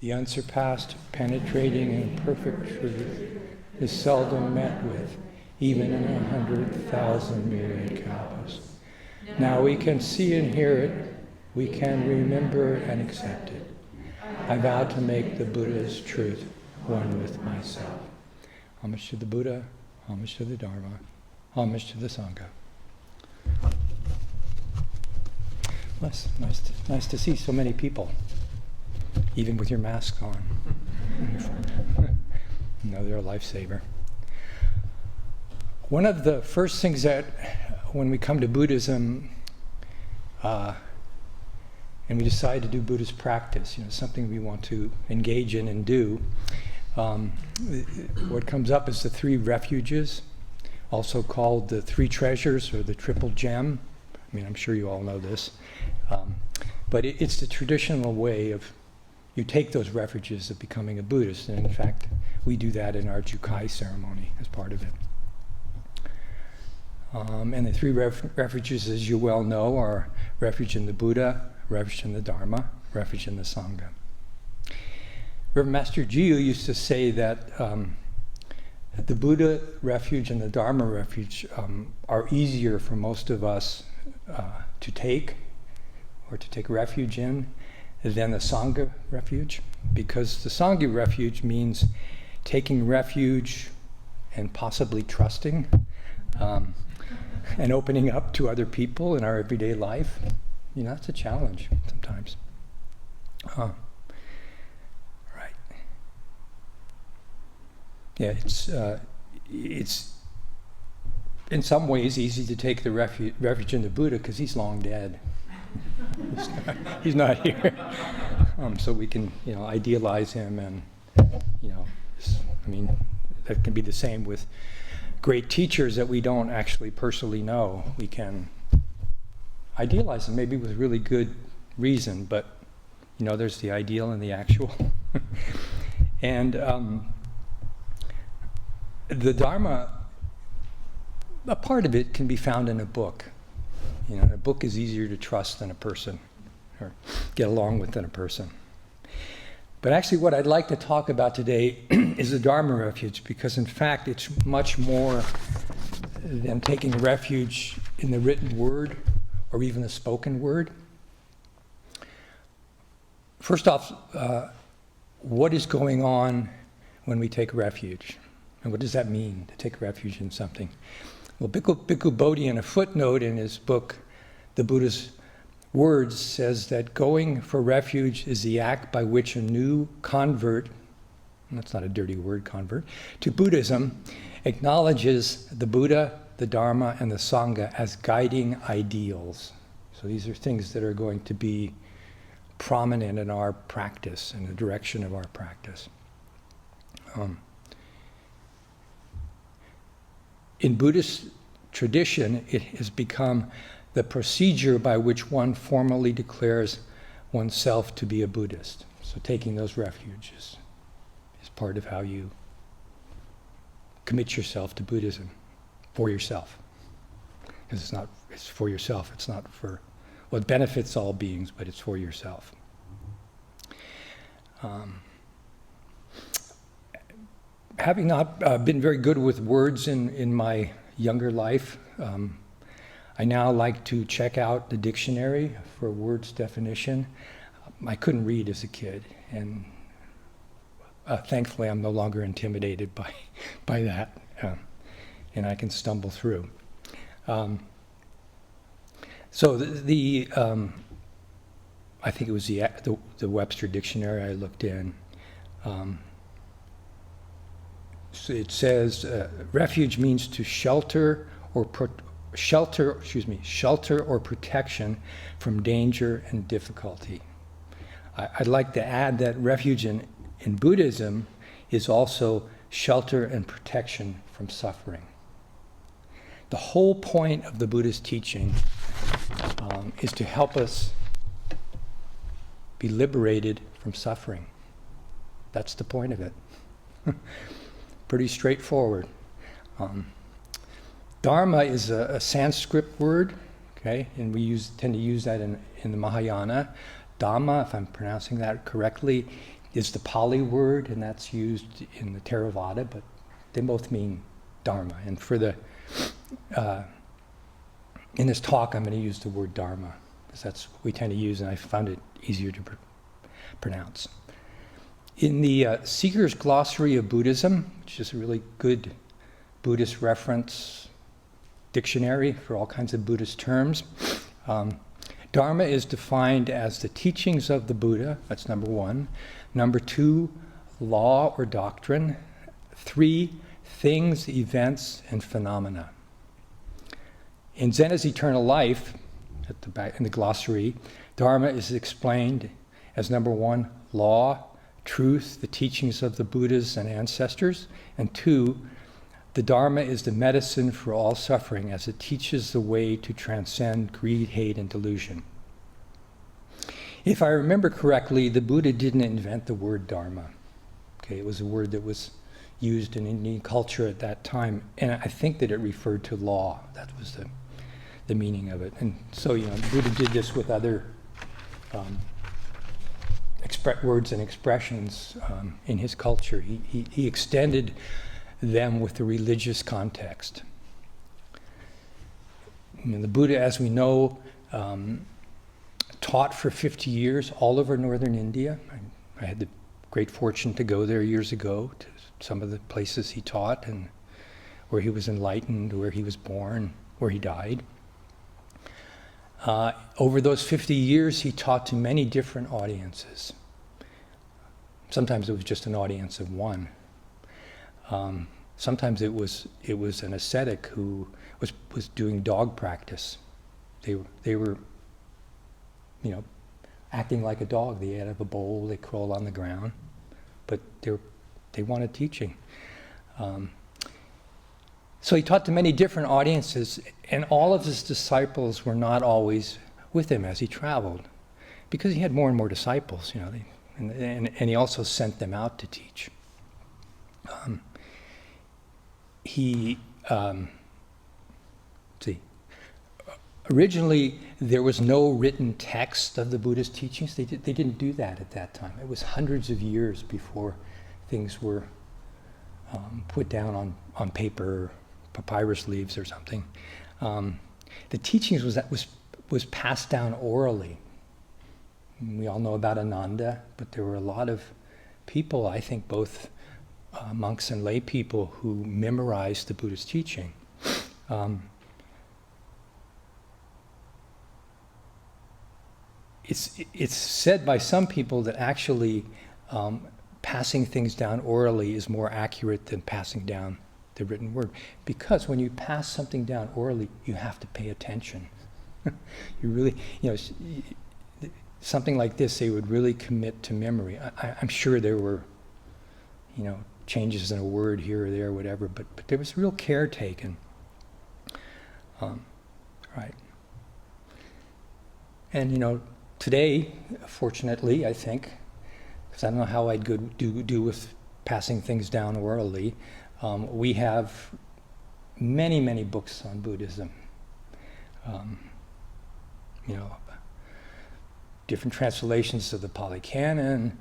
The unsurpassed, penetrating, and perfect truth is seldom met with, even in 100,000 myriad kalpas. Now we can see and hear it, we can remember and accept it. I vow to make the Buddha's truth one with myself. Homage to the Buddha, homage to the Dharma, homage to the Sangha. Nice to see so many people, even with your mask on. No, they're a lifesaver. One of the first things that, when we come to Buddhism, and we decide to do Buddhist practice, something we want to engage in and do, what comes up is the three refuges, also called the three treasures or the triple gem. I mean, I'm sure you all know this. But it's the traditional way of, you take those refuges of becoming a Buddhist. And in fact, we do that in our Jukai ceremony as part of it. And the three refuges, as you well know, are refuge in the Buddha, refuge in the Dharma, refuge in the Sangha. Reverend Master Jiyu used to say that the Buddha refuge and the Dharma refuge are easier for most of us to take refuge in than the Sangha refuge, because the Sangha refuge means taking refuge and possibly trusting and opening up to other people in our everyday life. It's a challenge sometimes. Right. Yeah, it's in some ways easy to take the refuge in the Buddha because he's long dead. He's not here. So we can, idealize him, and, that can be the same with great teachers that we don't actually personally know. We can idealize them, maybe with really good reason, but, there's the ideal and the actual. And the Dharma, a part of it can be found in a book. A book is easier to trust than a person, or get along with than a person. But actually what I'd like to talk about today is the Dharma refuge, because in fact it's much more than taking refuge in the written word or even the spoken word. First off, what is going on when we take refuge? And what does that mean, to take refuge in something? Well, Bhikkhu Bodhi, in a footnote in his book, The Buddha's Words, says that going for refuge is the act by which a new convert, and that's not a dirty word, convert, to Buddhism, acknowledges the Buddha, the Dharma, and the Sangha as guiding ideals. So these are things that are going to be prominent in our practice, in the direction of our practice. In Buddhist tradition, it has become the procedure by which one formally declares oneself to be a Buddhist. So taking those refuges is part of how you commit yourself to Buddhism for yourself. Because it's for yourself, it's not for, well, it benefits all beings, but it's for yourself. Having not been very good with words in my younger life, I now like to check out the dictionary for words definition. I couldn't read as a kid, and thankfully I'm no longer intimidated by that, and I can stumble through. So I think it was the Webster Dictionary I looked in. So it says refuge means to shelter or protection from danger and difficulty. I'd like to add that refuge in Buddhism is also shelter and protection from suffering. The whole point of the Buddha's teaching is to help us be liberated from suffering. That's the point of it. Pretty straightforward. Dharma is a Sanskrit word, okay, and we tend to use that in the Mahayana. Dhamma, if I'm pronouncing that correctly, is the Pali word, and that's used in the Theravada, but they both mean Dharma. And for the in this talk, I'm going to use the word Dharma, because that's what we tend to use, and I found it easier to pronounce. In the Seeker's Glossary of Buddhism, which is a really good Buddhist reference dictionary for all kinds of Buddhist terms, Dharma is defined as the teachings of the Buddha. That's number one. Number two, law or doctrine. 3, things, events, and phenomena. In Zen is Eternal Life, at the back in the glossary, Dharma is explained as number 1, law, truth, the teachings of the Buddhas and ancestors, and 2, the Dharma is the medicine for all suffering as it teaches the way to transcend greed, hate, and delusion. If I remember correctly, the Buddha didn't invent the word Dharma. Okay, it was a word that was used in Indian culture at that time, and I think that it referred to law. That was the meaning of it. And so, Buddha did this with other words and expressions in his culture. He extended them with the religious context. The Buddha, as we know, taught for 50 years all over northern India. I had the great fortune to go there years ago to some of the places he taught and where he was enlightened, where he was born, where he died. Over those 50 years, he taught to many different audiences. Sometimes it was just an audience of one. Sometimes it was an ascetic who was doing dog practice. They were, acting like a dog. They ate out of a bowl. They crawled on the ground, but they wanted teaching. So he taught to many different audiences, and all of his disciples were not always with him as he traveled, because he had more and more disciples, and he also sent them out to teach. Originally, there was no written text of the Buddha's teachings. They didn't do that at that time. It was hundreds of years before things were put down on paper, papyrus leaves or something. The teachings was passed down orally. We all know about Ananda, but there were a lot of people, I think both monks and lay people, who memorized the Buddha's teaching. It's said by some people that actually passing things down orally is more accurate than passing down the written word, because when you pass something down orally, you have to pay attention. You really, something like this, they would really commit to memory. I'm sure there were, changes in a word here or there, whatever, but there was real care taken. Right. And today, fortunately, I think, because I don't know how I'd do with passing things down orally, we have many, many books on Buddhism. Different translations of the Pali Canon,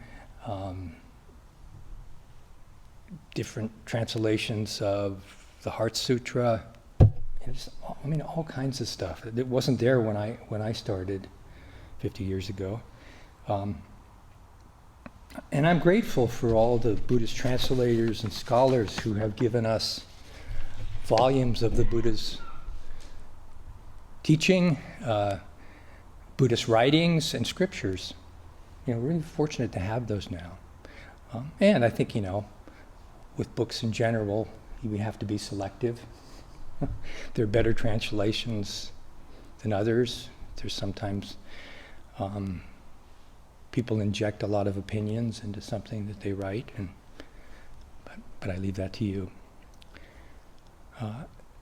different translations of the Heart Sutra. All kinds of stuff. It wasn't there when I started 50 years ago. And I'm grateful for all the Buddhist translators and scholars who have given us volumes of the Buddha's teaching, Buddhist writings, and scriptures. We're really fortunate to have those now. And I think, with books in general, we have to be selective. There are better translations than others. There's sometimes people inject a lot of opinions into something that they write, but I leave that to you.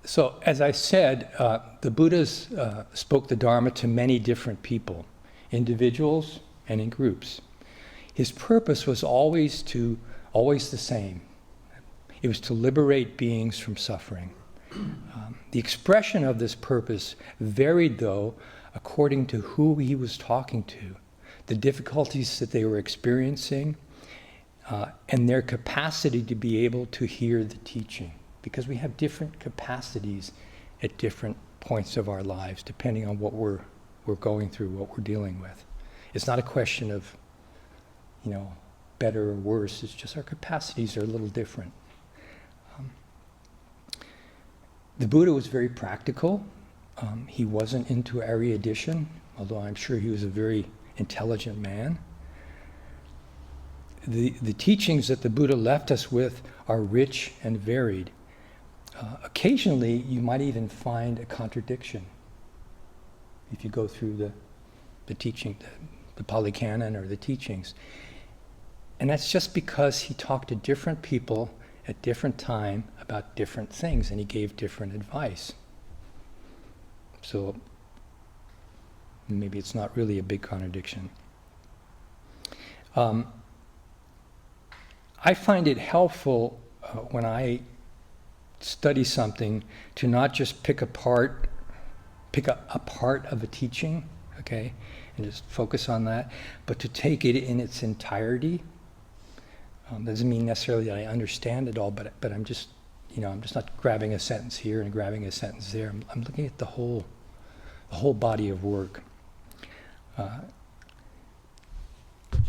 So, as I said, the Buddhas spoke the Dharma to many different people, individuals and in groups. His purpose was always the same. It was to liberate beings from suffering. The expression of this purpose varied, though, according to who he was talking to, the difficulties that they were experiencing, and their capacity to be able to hear the teaching, because we have different capacities at different points of our lives, depending on what we're going through, what we're dealing with. It's not a question of, better or worse. It's just our capacities are a little different. The Buddha was very practical. He wasn't into erudition, although I'm sure he was a very intelligent man. The teachings that the Buddha left us with are rich and varied. Occasionally, you might even find a contradiction if you go through the teaching, the Pali Canon or the teachings. And that's just because he talked to different people at different time about different things, and he gave different advice. So maybe it's not really a big contradiction. I find it helpful when I study something to not just pick a part of a teaching, okay, and just focus on that, but to take it in its entirety. Doesn't mean necessarily that I understand it all, but I'm just, I'm just not grabbing a sentence here and grabbing a sentence there. I'm looking at the whole body of work.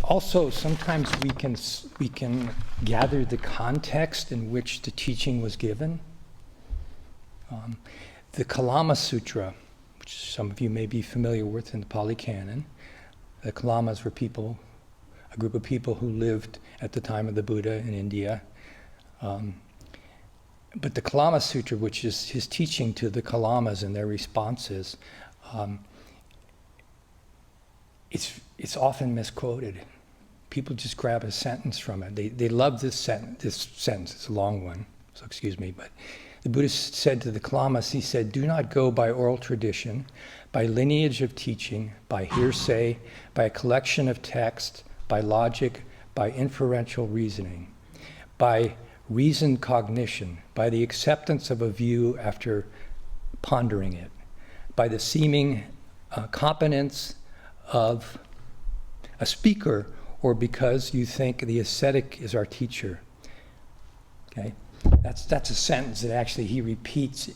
Also, sometimes we can gather the context in which the teaching was given. The Kalama Sutra, which some of you may be familiar with in the Pali Canon. The Kalamas were a group of people who lived at the time of the Buddha in India. But the Kalama Sutra, which is his teaching to the Kalamas and their responses, it's often misquoted. People just grab a sentence from it. They love this sentence. It's a long one, so excuse me. But the Buddha said to the Kalamas, he said, "Do not go by oral tradition, by lineage of teaching, by hearsay, by a collection of texts, by logic, by inferential reasoning, by reasoned cognition, by the acceptance of a view after pondering it, by the seeming competence of a speaker, or because you think the ascetic is our teacher." Okay, that's a sentence that actually he repeats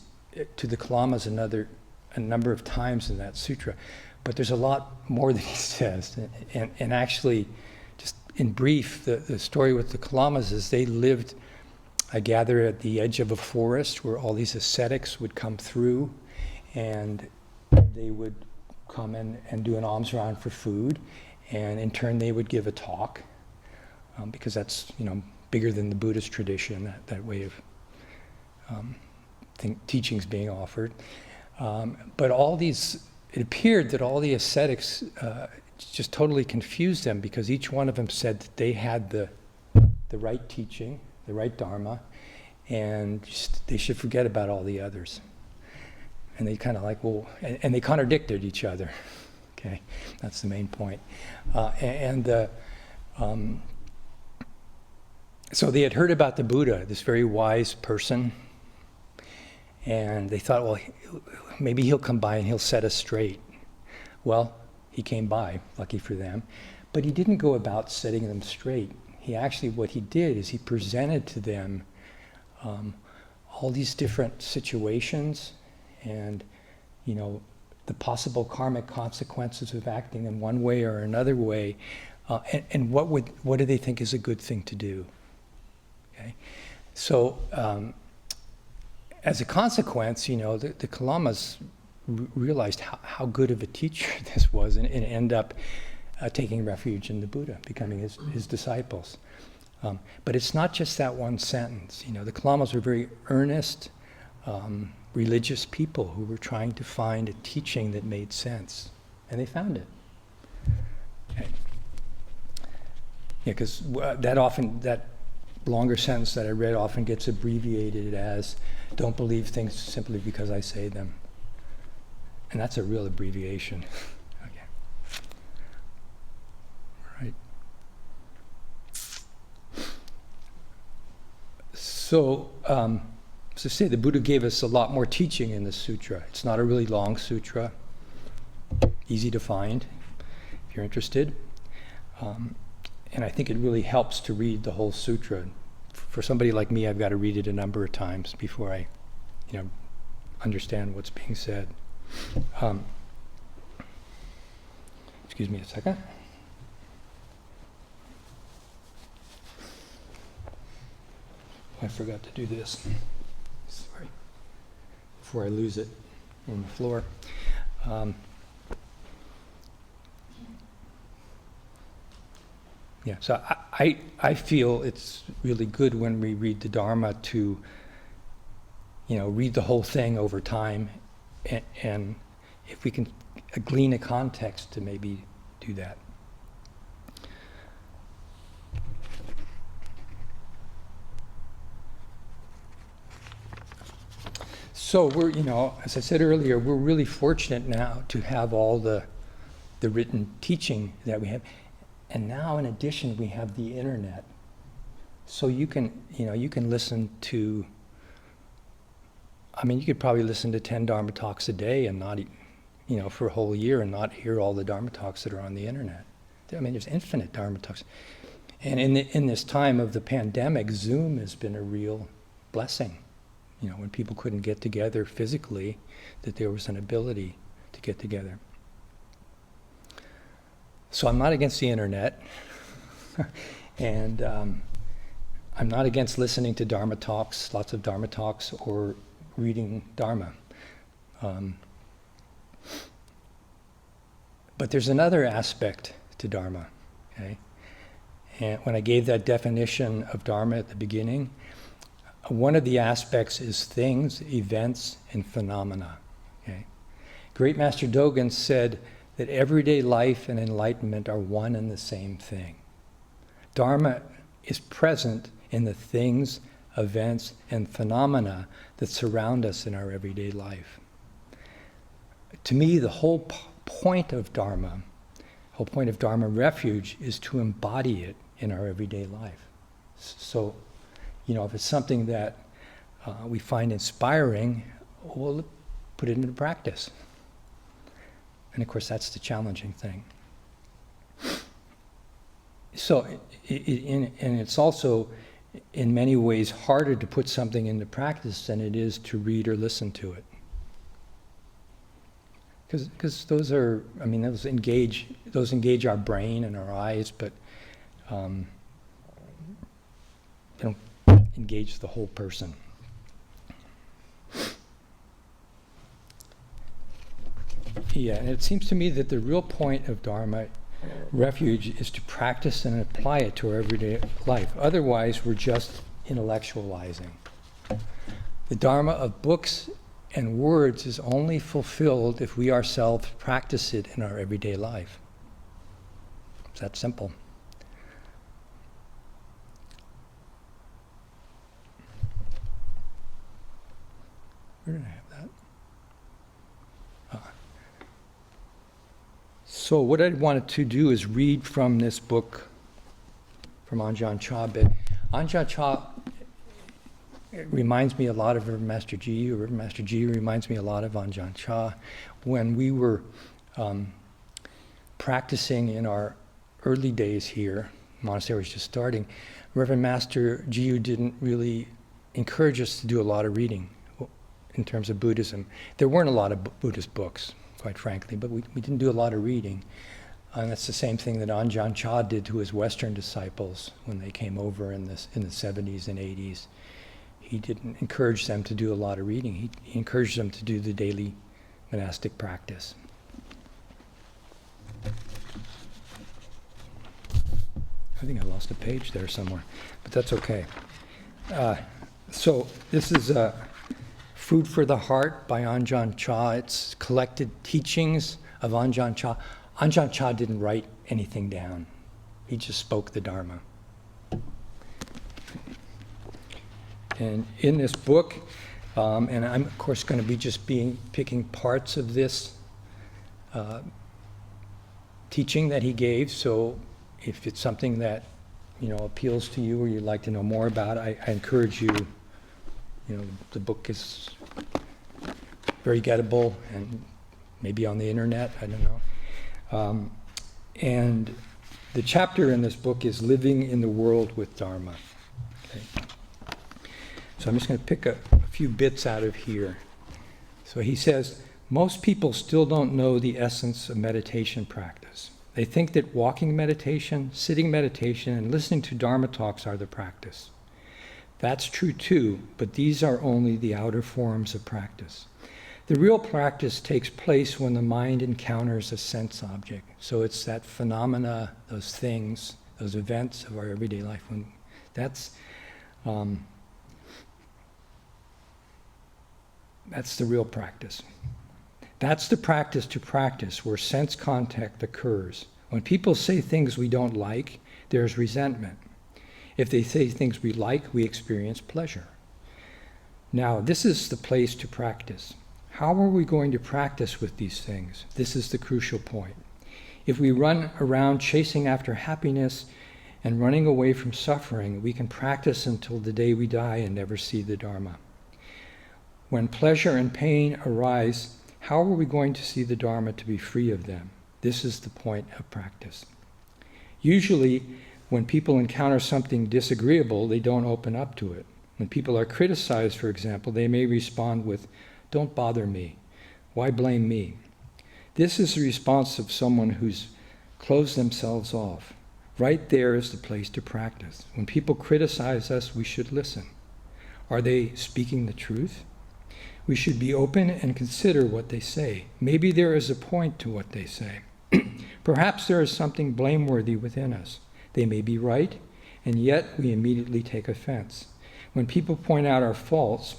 to the Kalamas a number of times in that sutra. But there's a lot more that he says. And actually, just in brief, the story with the Kalamas is they lived, I gather, at the edge of a forest where all these ascetics would come through, and they would come in and do an alms round for food, and in turn they would give a talk, because that's bigger than the Buddhist tradition, that way of teachings being offered. But it appeared that all the ascetics just totally confused them, because each one of them said that they had the right teaching, the right Dharma, and they should forget about all the others. And they kind of and they contradicted each other. Okay, that's the main point. So they had heard about the Buddha, this very wise person, and they thought, well, maybe he'll come by and he'll set us straight. Well, he came by, lucky for them, but he didn't go about setting them straight. What he did is he presented to them all these different situations and, the possible karmic consequences of acting in one way or another way, and what do they think is a good thing to do? Okay, so as a consequence, the Kalamas realized how good of a teacher this was, and end up taking refuge in the Buddha, becoming his disciples. But it's not just that one sentence. The Kalamas were very earnest, religious people who were trying to find a teaching that made sense, and they found it. Okay. Yeah, because that longer sentence that I read often gets abbreviated as, "Don't believe things simply because I say them." And that's a real abbreviation. Okay. All right. So, as I say, the Buddha gave us a lot more teaching in this sutra. It's not a really long sutra, easy to find if you're interested. And I think it really helps to read the whole sutra. For somebody like me, I've got to read it a number of times before I, understand what's being said. Excuse me a second. I forgot to do this. Sorry. Before I lose it on the floor. So I feel it's really good when we read the Dharma to, read the whole thing over time, and if we can glean a context to maybe do that. So we're, as I said earlier, we're really fortunate now to have all the written teaching that we have. And now, in addition, we have the internet. So you can listen to, you could probably listen to 10 Dharma talks a day and not, for a whole year and not hear all the Dharma talks that are on the internet. There's infinite Dharma talks. And in this time of the pandemic, Zoom has been a real blessing. When people couldn't get together physically, that there was an ability to get together. So I'm not against the internet, and I'm not against listening to Dharma talks, lots of Dharma talks, or reading Dharma. But there's another aspect to Dharma, okay? And when I gave that definition of Dharma at the beginning, one of the aspects is things, events, and phenomena, okay? Great Master Dogen said that everyday life and enlightenment are one and the same thing. Dharma is present in the things, events, and phenomena that surround us in our everyday life. To me, the whole point of Dharma, whole point of Dharma Refuge, is to embody it in our everyday life. So, if it's something that we find inspiring, we'll put it into practice. And of course, that's the challenging thing. So, and it's also, in many ways, harder to put something into practice than it is to read or listen to it. Because those are, those engage our brain and our eyes, but they don't engage the whole person. Yeah, and it seems to me that the real point of Dharma Refuge is to practice and apply it to our everyday life. Otherwise, we're just intellectualizing. The Dharma of books and words is only fulfilled if we ourselves practice it in our everyday life. It's that simple. Where did I have that? So what I wanted to do is read from this book from Ajahn Chah. But Ajahn Chah reminds me a lot of Reverend Master Ji, or Reverend Master Ji reminds me a lot of Ajahn Chah. When we were practicing in our early days here, monastery was just starting, Reverend Master Ji didn't really encourage us to do a lot of reading in terms of Buddhism. There weren't a lot of Buddhist books, quite frankly, but we didn't do a lot of reading. And that's the same thing that Ajahn Chah did to his Western disciples when they came over in the 70s and 80s. He didn't encourage them to do a lot of reading. He encouraged them to do the daily monastic practice. I think I lost a page there somewhere, but that's okay. So this is Food for the Heart by Ajahn Chah. It's collected teachings of Ajahn Chah. Ajahn Chah didn't write anything down. He just spoke the Dharma. And in this book, and I'm of course going to be just picking parts of this teaching that he gave. So if it's something that appeals to you or you'd like to know more about, I encourage you. The book is very gettable and maybe on the internet, I don't know. And The chapter in this book is Living in the World with Dharma. Okay. So I'm just going to pick a few bits out of here. So he says, most people still don't know the essence of meditation practice. They think that walking meditation, sitting meditation, and listening to Dharma talks are the practice. That's true too, but these are only the outer forms of practice. The real practice takes place when the mind encounters a sense object. So it's that phenomena, those things, those events of our everyday life. That's the real practice. That's the practice to practice where sense contact occurs. When people say things we don't like, there's resentment. If they say things we like, we experience pleasure. Now, this is the place to practice. How are we going to practice with these things? This is the crucial point. If we run around chasing after happiness and running away from suffering, we can practice until the day we die and never see the Dharma. When pleasure and pain arise, how are we going to see the Dharma to be free of them? This is the point of practice. Usually, when people encounter something disagreeable, they don't open up to it. When people are criticized, for example, they may respond with, "Don't bother me. Why blame me?" This is the response of someone who's closed themselves off. Right there is the place to practice. When people criticize us, we should listen. Are they speaking the truth? We should be open and consider what they say. Maybe there is a point to what they say. Perhaps there is something blameworthy within us. They may be right, and yet we immediately take offense. When people point out our faults,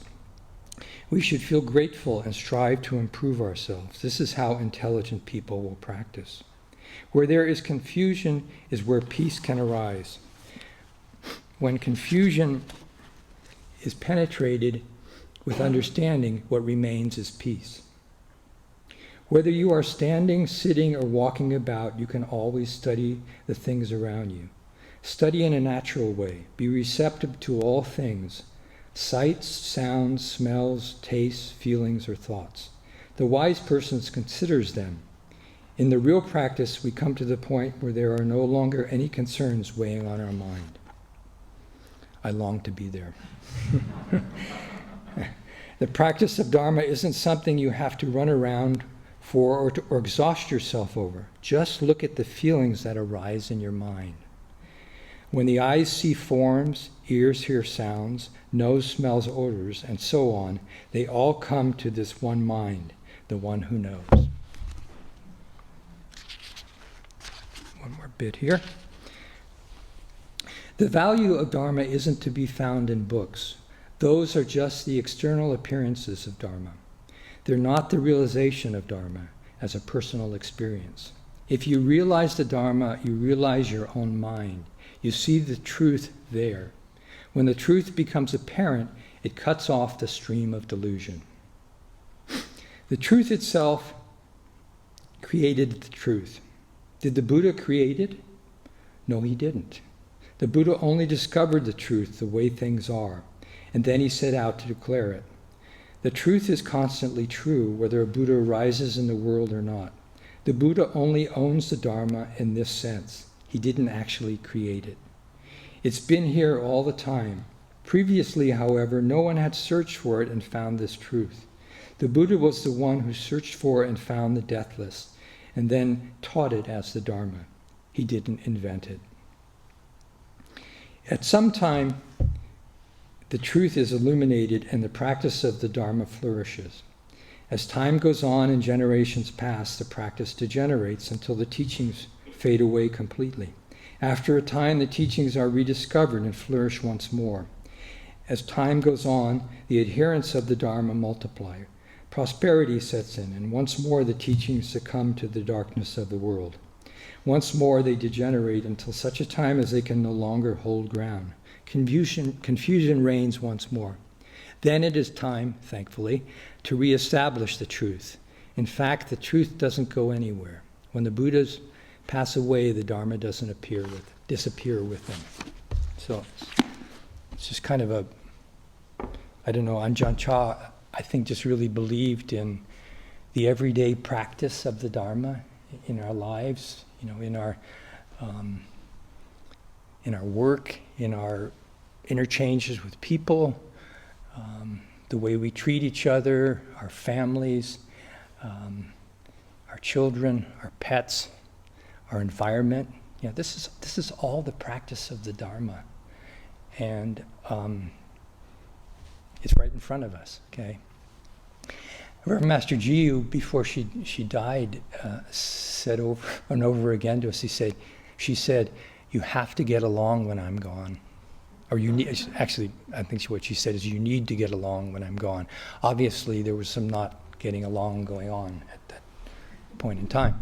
we should feel grateful and strive to improve ourselves. This is how intelligent people will practice. Where there is confusion is where peace can arise. When confusion is penetrated with understanding, what remains is peace. Whether you are standing, sitting, or walking about, you can always study the things around you. Study in a natural way. Be receptive to all things: sights, sounds, smells, tastes, feelings, or thoughts. The wise person considers them. In the real practice, we come to the point where there are no longer any concerns weighing on our mind. I long to be there. The practice of Dharma isn't something you have to run around for or exhaust yourself over. Just look at the feelings that arise in your mind. When the eyes see forms, ears hear sounds, nose smells odors, and so on, they all come to this one mind, the one who knows. One more bit here. The value of Dharma isn't to be found in books. Those are just the external appearances of Dharma. They're not the realization of Dharma as a personal experience. If you realize the Dharma, you realize your own mind. You see the truth there. When the truth becomes apparent, it cuts off the stream of delusion. The truth itself created the truth. Did the Buddha create it? No, he didn't. The Buddha only discovered the truth, the way things are, and then he set out to declare it. The truth is constantly true, whether a Buddha arises in the world or not. The Buddha only owns the Dharma in this sense. He didn't actually create it. It's been here all the time. Previously, however, no one had searched for it and found this truth. The Buddha was the one who searched for and found the deathless, and then taught it as the Dharma. He didn't invent it. At some time, the truth is illuminated and the practice of the Dharma flourishes. As time goes on and generations pass, the practice degenerates until the teachings fade away completely. After a time, the teachings are rediscovered and flourish once more. As time goes on, the adherents of the Dharma multiply. Prosperity sets in, and once more the teachings succumb to the darkness of the world. Once more they degenerate until such a time as they can no longer hold ground. Confusion reigns once more. Then it is time, thankfully, to reestablish the truth. In fact, the truth doesn't go anywhere. When the Buddhas pass away, the Dharma doesn't disappear with them. So it's just kind of a, I don't know, Ajahn Chah, I think, just really believed in the everyday practice of the Dharma in our lives, in our in our work, in our interchanges with people, the way we treat each other, our families, our children, our pets, our environment. You know, this is all the practice of the Dharma, and it's right in front of us. Okay. Reverend Master Jiyu, before she died, said over and over again to us. She said, "You have to get along when I'm gone." Or you need, actually, I think what she said is, "You need to get along when I'm gone." Obviously, there was some not getting along going on at that point in time.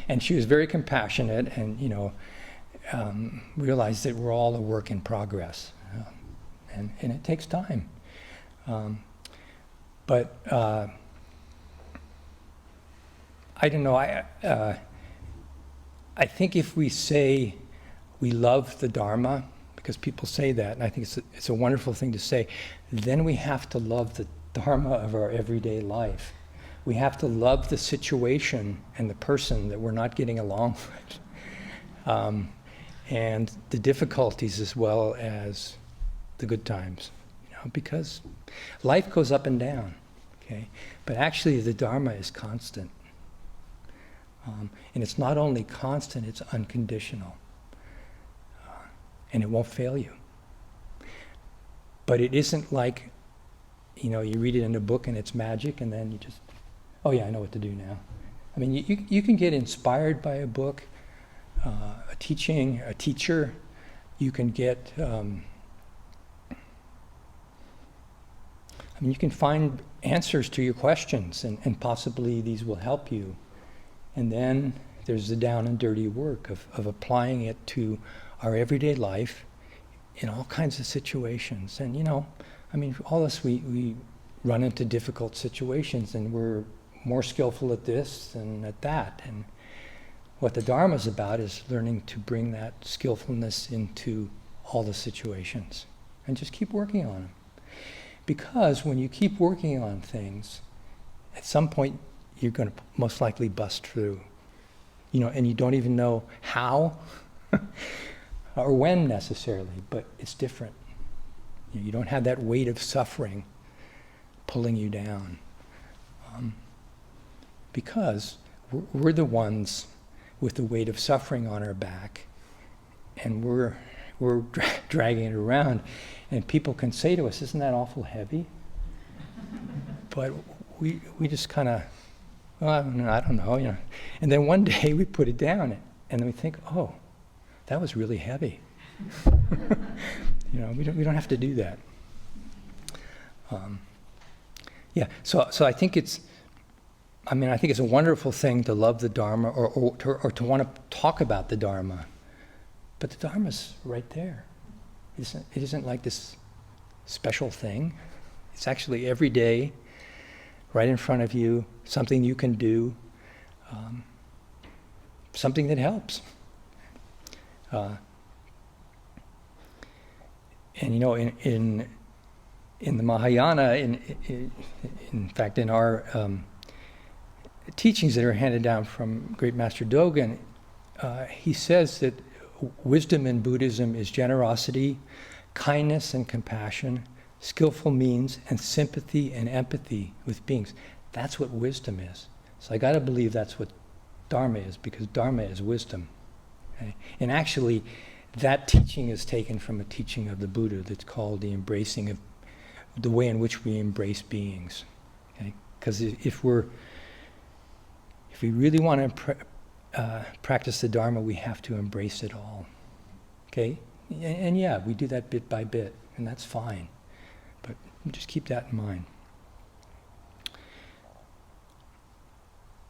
And she was very compassionate, and realized that we're all a work in progress, and it takes time. But I don't know. I think if we say we love the Dharma, because people say that, and I think it's a wonderful thing to say, then we have to love the Dharma of our everyday life. We have to love the situation and the person that we're not getting along with, and the difficulties as well as the good times, because life goes up and down, okay? But actually the Dharma is constant. And it's not only constant, it's unconditional. And it won't fail you. But it isn't like, you read it in a book and it's magic, and then you just, oh yeah, I know what to do now. I mean, you can get inspired by a book, a teacher. You can get, you can find answers to your questions, and possibly these will help you. And then there's the down and dirty work of applying it to our everyday life in all kinds of situations. And all of us, we run into difficult situations, and we're more skillful at this than at that. And what the Dharma is about is learning to bring that skillfulness into all the situations, and just keep working on them. Because when you keep working on things, at some point you're going to most likely bust through, and you don't even know how or when necessarily, but it's different. You don't have that weight of suffering pulling you down, because we're the ones with the weight of suffering on our back, and we're dragging it around, and people can say to us, "Isn't that awful heavy?" But we just kind of, I don't know, And then one day we put it down, and then we think, "Oh, that was really heavy." We don't have to do that. So I think it's a wonderful thing to love the Dharma, or to want to talk about the Dharma. But the Dharma's right there. It isn't like this special thing. It's actually every day, right in front of you, something you can do, something that helps. In the Mahayana, in fact, in our teachings that are handed down from Great Master Dogen, he says that wisdom in Buddhism is generosity, kindness and compassion, skillful means, and sympathy and empathy with beings. That's what wisdom is. So I got to believe that's what Dharma is, because Dharma is wisdom. Okay? And actually, that teaching is taken from a teaching of the Buddha that's called the embracing of the way in which we embrace beings. Because if we really want to practice the Dharma, we have to embrace it all. Okay? And yeah, we do that bit by bit, and that's fine. But just keep that in mind.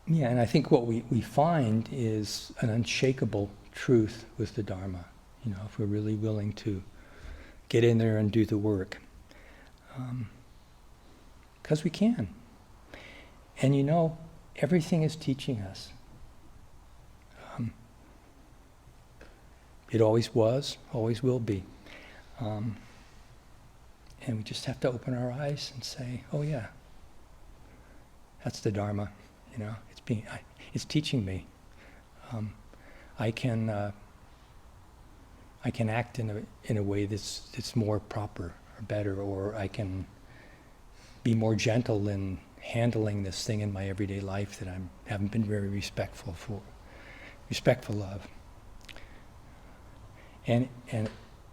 Yeah, and I think what we find is an unshakable truth with the Dharma, if we're really willing to get in there and do the work. Because we can. And everything is teaching us. It always was, always will be. And we just have to open our eyes and say, oh yeah, that's the Dharma, it's teaching me. I can act in a way that's more proper or better, or I can be more gentle in handling this thing in my everyday life that I haven't been very respectful of. And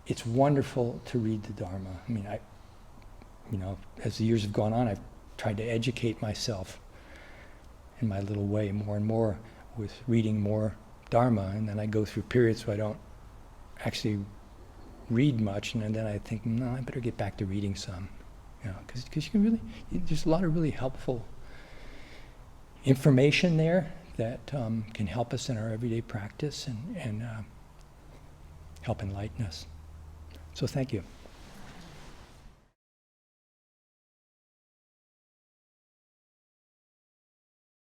it's wonderful to read the Dharma. I mean, as the years have gone on, I've tried to educate myself in my little way more and more with reading more Dharma, and then I go through periods where I don't actually read much, and then I think, no, I better get back to reading some, because you can really, there's a lot of really helpful information there that can help us in our everyday practice and help enlighten us. So thank you.